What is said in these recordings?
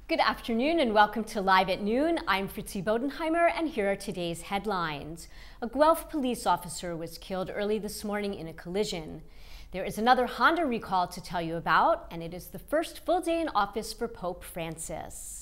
Good afternoon and welcome to Live at Noon. I'm Fritzi Bodenheimer and here are today's headlines. A Guelph police officer was killed early this morning in a collision. There is another Honda recall to tell you about, and it is the first full day in office for Pope Francis.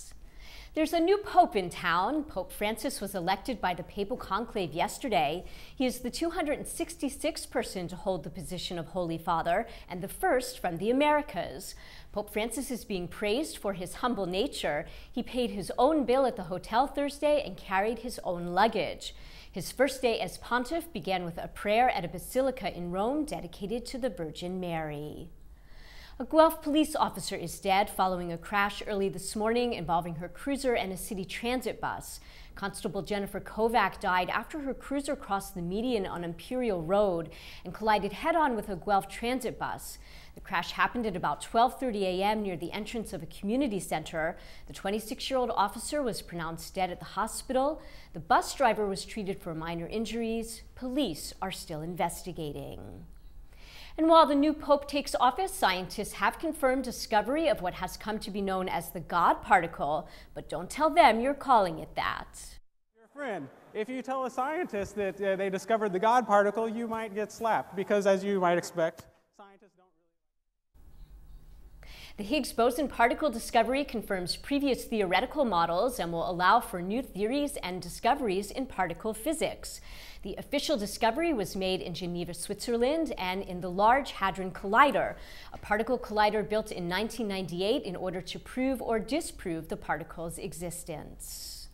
There's a new pope in town. Pope Francis was elected by the papal conclave yesterday. He is the 266th person to hold the position of Holy Father and the first from the Americas. Pope Francis is being praised for his humble nature. He paid his own bill at the hotel Thursday and carried his own luggage. His first day as pontiff began with a prayer at a basilica in Rome dedicated to the Virgin Mary. A Guelph police officer is dead following a crash early this morning involving her cruiser and a city transit bus. Constable Jennifer Kovac died after her cruiser crossed the median on Imperial Road and collided head-on with a Guelph transit bus. The crash happened at about 12:30 a.m. near the entrance of a community center. The 26-year-old officer was pronounced dead at the hospital. The bus driver was treated for minor injuries. Police are still investigating. And while the new pope takes office, scientists have confirmed discovery of what has come to be known as the God particle, but don't tell them you're calling it that. Your friend, if you tell a scientist that they discovered the God particle, you might get slapped because, as you might expect, scientists don't really. The Higgs boson particle discovery confirms previous theoretical models and will allow for new theories and discoveries in particle physics. The official discovery was made in Geneva, Switzerland, and in the Large Hadron Collider, a particle collider built in 1998 in order to prove or disprove the particle's existence.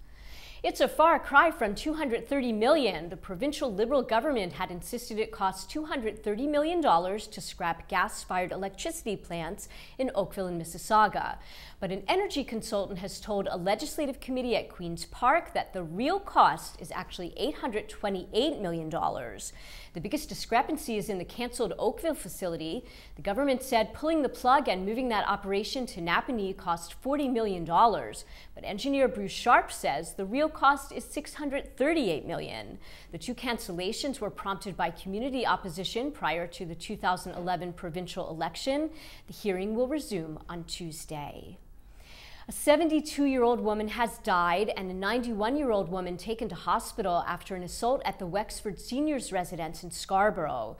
It's a far cry from $230 million. The provincial Liberal government had insisted it cost $230 million to scrap gas-fired electricity plants in Oakville and Mississauga. But an energy consultant has told a legislative committee at Queen's Park that the real cost is actually $828 million. The biggest discrepancy is in the canceled Oakville facility. The government said pulling the plug and moving that operation to Napanee cost $40 million. But engineer Bruce Sharp says the real cost is $638 million. The two cancellations were prompted by community opposition prior to the 2011 provincial election. The hearing will resume on Tuesday. A 72-year-old woman has died and a 91-year-old woman taken to hospital after an assault at the Wexford Seniors residence in Scarborough.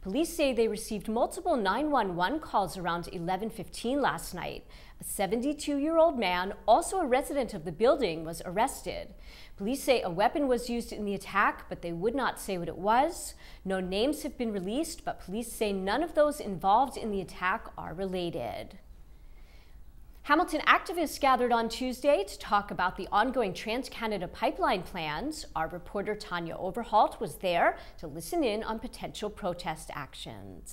Police say they received multiple 911 calls around 11:15 last night. A 72-year-old man, also a resident of the building, was arrested. Police say a weapon was used in the attack, but they would not say what it was. No names have been released, but police say none of those involved in the attack are related. Hamilton activists gathered on Tuesday to talk about the ongoing Trans-Canada pipeline plans. Our reporter Tanya Overholt was there to listen in on potential protest actions.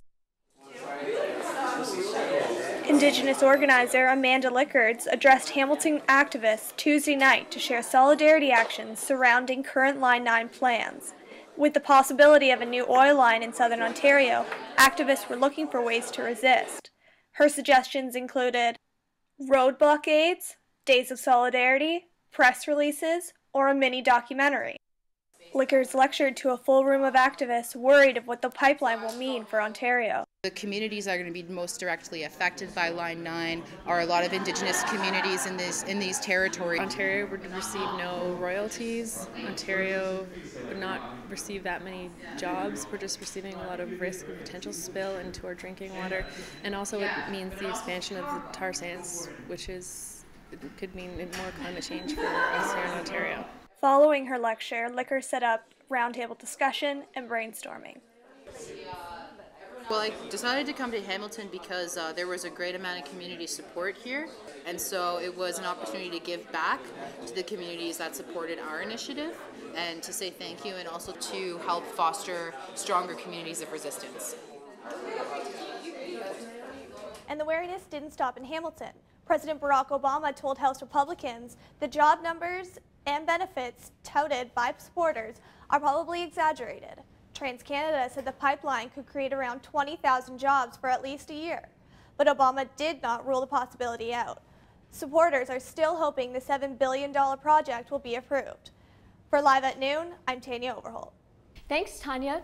Indigenous organizer Amanda Lickards addressed Hamilton activists Tuesday night to share solidarity actions surrounding current Line 9 plans. With the possibility of a new oil line in southern Ontario, activists were looking for ways to resist. Her suggestions included road blockades, days of solidarity, press releases, or a mini documentary. Lickards lectured to a full room of activists worried of what the pipeline will mean for Ontario. The communities that are going to be most directly affected by Line 9 are a lot of Indigenous communities in these territories. Ontario would receive no royalties. Ontario would not receive that many jobs. We're just receiving a lot of risk of potential spill into our drinking water. And also it means the expansion of the tar sands, which could mean more climate change for us here in Ontario. Following her lecture, Lickards set up roundtable discussion and brainstorming. Well, I decided to come to Hamilton because there was a great amount of community support here, and so it was an opportunity to give back to the communities that supported our initiative and to say thank you and also to help foster stronger communities of resistance. And the wariness didn't stop in Hamilton. President Barack Obama told House Republicans the job numbers and benefits touted by supporters are probably exaggerated. TransCanada said the pipeline could create around 20,000 jobs for at least a year, but Obama did not rule the possibility out. Supporters are still hoping the $7 billion project will be approved. For Live at Noon, I'm Tanya Overholt. Thanks, Tanya.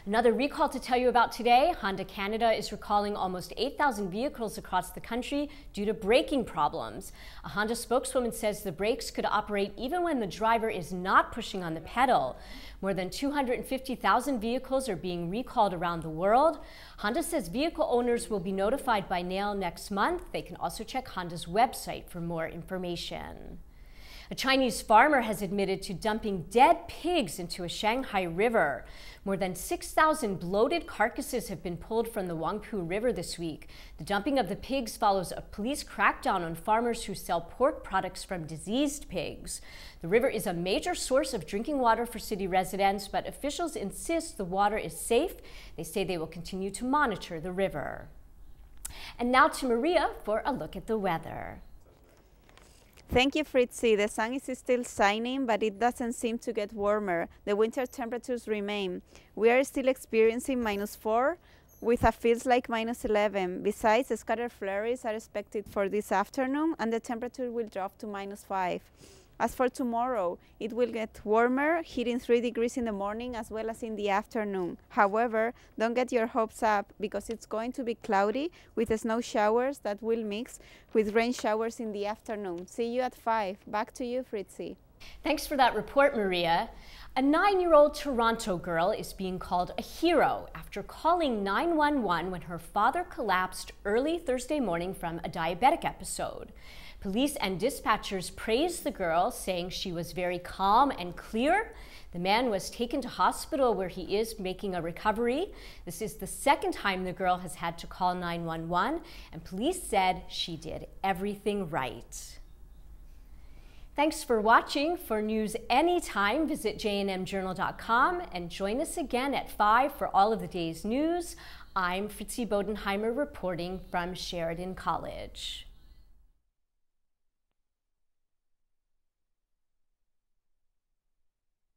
Another recall to tell you about today. Honda Canada is recalling almost 8,000 vehicles across the country due to braking problems. A Honda spokeswoman says the brakes could operate even when the driver is not pushing on the pedal. More than 250,000 vehicles are being recalled around the world. Honda says vehicle owners will be notified by mail next month. They can also check Honda's website for more information. A Chinese farmer has admitted to dumping dead pigs into a Shanghai river. More than 6,000 bloated carcasses have been pulled from the Huangpu River this week. The dumping of the pigs follows a police crackdown on farmers who sell pork products from diseased pigs. The river is a major source of drinking water for city residents, but officials insist the water is safe. They say they will continue to monitor the river. And now to Maria for a look at the weather. Thank you, Fritzy. The sun is still shining, but it doesn't seem to get warmer. The winter temperatures remain. We are still experiencing -4 with a feels like -11. Besides, the scattered flurries are expected for this afternoon, and the temperature will drop to -5. As for tomorrow, it will get warmer, hitting 3 degrees in the morning as well as in the afternoon. However, don't get your hopes up because it's going to be cloudy with snow showers that will mix with rain showers in the afternoon. See you at 5. Back to you, Fritzy. Thanks for that report, Maria. A 9-year-old Toronto girl is being called a hero after calling 911 when her father collapsed early Thursday morning from a diabetic episode. Police and dispatchers praised the girl, saying she was very calm and clear. The man was taken to hospital where he is making a recovery. This is the second time the girl has had to call 911, and police said she did everything right. Thanks for watching. For news anytime, visit jnmjournal.com and join us again at 5 for all of the day's news. I'm Fritzy Bodenheimer reporting from Sheridan College.